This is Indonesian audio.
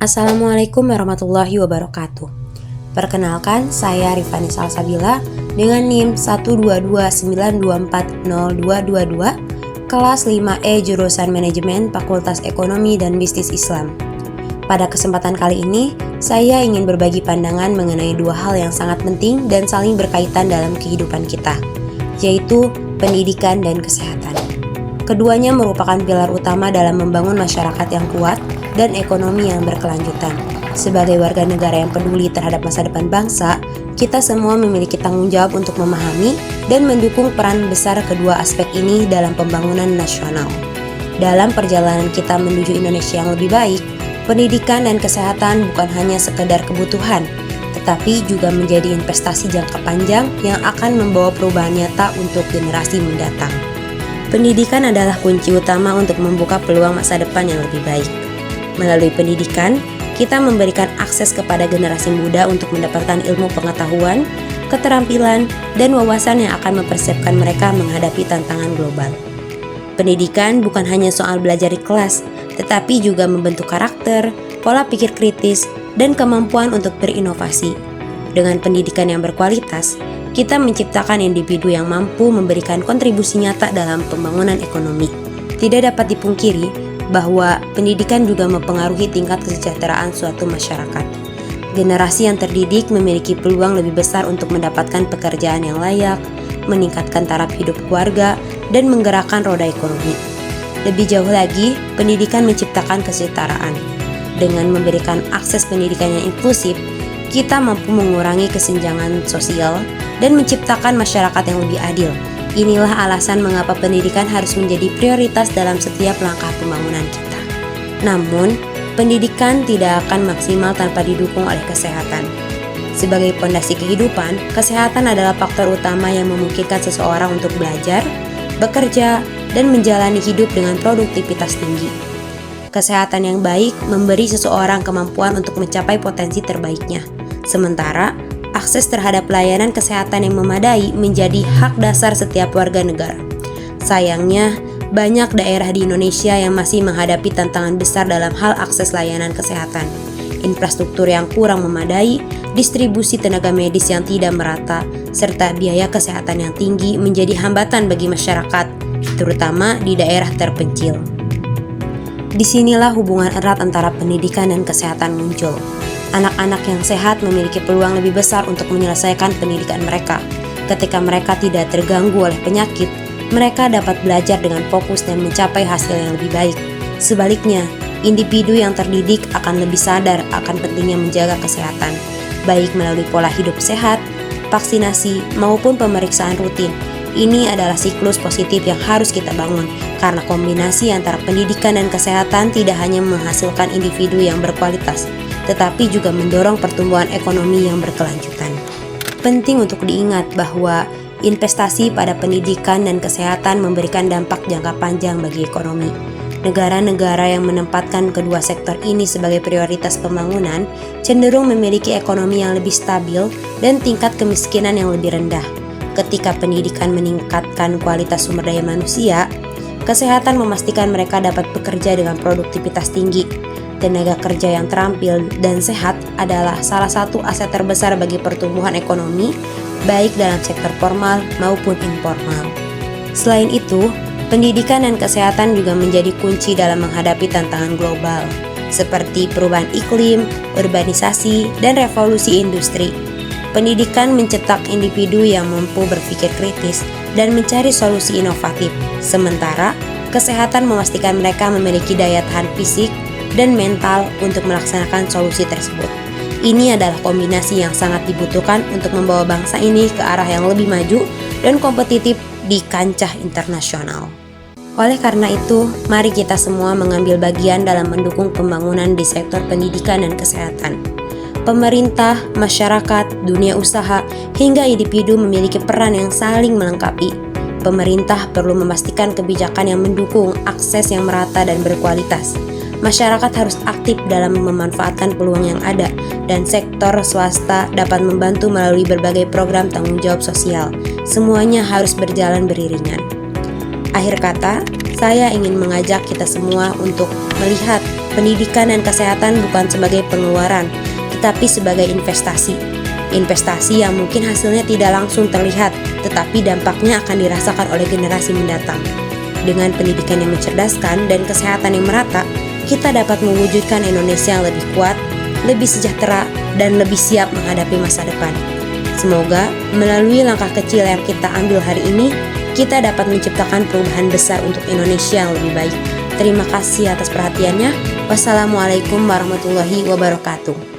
Assalamualaikum warahmatullahi wabarakatuh. Perkenalkan, saya Rifani Salsabila dengan NIM 12292402222, kelas 5E jurusan Manajemen Fakultas Ekonomi dan Bisnis Islam. Pada kesempatan kali ini, saya ingin berbagi pandangan mengenai dua hal yang sangat penting dan saling berkaitan dalam kehidupan kita, yaitu pendidikan dan kesehatan. Keduanya merupakan pilar utama dalam membangun masyarakat yang kuat dan ekonomi yang berkelanjutan. Sebagai warga negara yang peduli terhadap masa depan bangsa, kita semua memiliki tanggung jawab untuk memahami dan mendukung peran besar kedua aspek ini dalam pembangunan nasional. Dalam perjalanan kita menuju Indonesia yang lebih baik, pendidikan dan kesehatan bukan hanya sekedar kebutuhan, tetapi juga menjadi investasi jangka panjang yang akan membawa perubahan nyata untuk generasi mendatang. Pendidikan adalah kunci utama untuk membuka peluang masa depan yang lebih baik. Melalui pendidikan, kita memberikan akses kepada generasi muda untuk mendapatkan ilmu pengetahuan, keterampilan, dan wawasan yang akan mempersiapkan mereka menghadapi tantangan global. Pendidikan bukan hanya soal belajar di kelas, tetapi juga membentuk karakter, pola pikir kritis, dan kemampuan untuk berinovasi. Dengan pendidikan yang berkualitas, kita menciptakan individu yang mampu memberikan kontribusi nyata dalam pembangunan ekonomi. Tidak dapat dipungkiri bahwa pendidikan juga mempengaruhi tingkat kesejahteraan suatu masyarakat. Generasi yang terdidik memiliki peluang lebih besar untuk mendapatkan pekerjaan yang layak, meningkatkan taraf hidup keluarga, dan menggerakkan roda ekonomi. Lebih jauh lagi, pendidikan menciptakan kesetaraan. Dengan memberikan akses pendidikan yang inklusif, kita mampu mengurangi kesenjangan sosial dan menciptakan masyarakat yang lebih adil. Inilah alasan mengapa pendidikan harus menjadi prioritas dalam setiap langkah pembangunan kita. Namun, pendidikan tidak akan maksimal tanpa didukung oleh kesehatan. Sebagai pondasi kehidupan, kesehatan adalah faktor utama yang memungkinkan seseorang untuk belajar, bekerja, dan menjalani hidup dengan produktivitas tinggi. Kesehatan yang baik memberi seseorang kemampuan untuk mencapai potensi terbaiknya. Sementara, akses terhadap layanan kesehatan yang memadai menjadi hak dasar setiap warga negara. Sayangnya, banyak daerah di Indonesia yang masih menghadapi tantangan besar dalam hal akses layanan kesehatan. Infrastruktur yang kurang memadai, distribusi tenaga medis yang tidak merata, serta biaya kesehatan yang tinggi menjadi hambatan bagi masyarakat, terutama di daerah terpencil. Disinilah hubungan erat antara pendidikan dan kesehatan muncul. Anak-anak yang sehat memiliki peluang lebih besar untuk menyelesaikan pendidikan mereka. Ketika mereka tidak terganggu oleh penyakit, mereka dapat belajar dengan fokus dan mencapai hasil yang lebih baik. Sebaliknya, individu yang terdidik akan lebih sadar akan pentingnya menjaga kesehatan, baik melalui pola hidup sehat, vaksinasi, maupun pemeriksaan rutin. Ini adalah siklus positif yang harus kita bangun, karena kombinasi antara pendidikan dan kesehatan tidak hanya menghasilkan individu yang berkualitas, tetapi juga mendorong pertumbuhan ekonomi yang berkelanjutan. Penting untuk diingat bahwa investasi pada pendidikan dan kesehatan memberikan dampak jangka panjang bagi ekonomi. Negara-negara yang menempatkan kedua sektor ini sebagai prioritas pembangunan cenderung memiliki ekonomi yang lebih stabil dan tingkat kemiskinan yang lebih rendah. Ketika pendidikan meningkatkan kualitas sumber daya manusia, kesehatan memastikan mereka dapat bekerja dengan produktivitas tinggi. Tenaga kerja yang terampil dan sehat adalah salah satu aset terbesar bagi pertumbuhan ekonomi, baik dalam sektor formal maupun informal. Selain itu, pendidikan dan kesehatan juga menjadi kunci dalam menghadapi tantangan global, seperti perubahan iklim, urbanisasi, dan revolusi industri. Pendidikan mencetak individu yang mampu berpikir kritis dan mencari solusi inovatif, sementara kesehatan memastikan mereka memiliki daya tahan fisik dan mental untuk melaksanakan solusi tersebut. Ini adalah kombinasi yang sangat dibutuhkan untuk membawa bangsa ini ke arah yang lebih maju dan kompetitif di kancah internasional. Oleh karena itu, mari kita semua mengambil bagian dalam mendukung pembangunan di sektor pendidikan dan kesehatan. Pemerintah, masyarakat, dunia usaha, hingga individu memiliki peran yang saling melengkapi. Pemerintah perlu memastikan kebijakan yang mendukung akses yang merata dan berkualitas. Masyarakat harus aktif dalam memanfaatkan peluang yang ada, dan sektor swasta dapat membantu melalui berbagai program tanggung jawab sosial. Semuanya harus berjalan beriringan. Akhir kata, saya ingin mengajak kita semua untuk melihat pendidikan dan kesehatan bukan sebagai pengeluaran, tetapi sebagai investasi. Investasi yang mungkin hasilnya tidak langsung terlihat, tetapi dampaknya akan dirasakan oleh generasi mendatang. Dengan pendidikan yang mencerdaskan dan kesehatan yang merata, kita dapat mewujudkan Indonesia yang lebih kuat, lebih sejahtera, dan lebih siap menghadapi masa depan. Semoga melalui langkah kecil yang kita ambil hari ini, kita dapat menciptakan perubahan besar untuk Indonesia yang lebih baik. Terima kasih atas perhatiannya. Wassalamualaikum warahmatullahi wabarakatuh.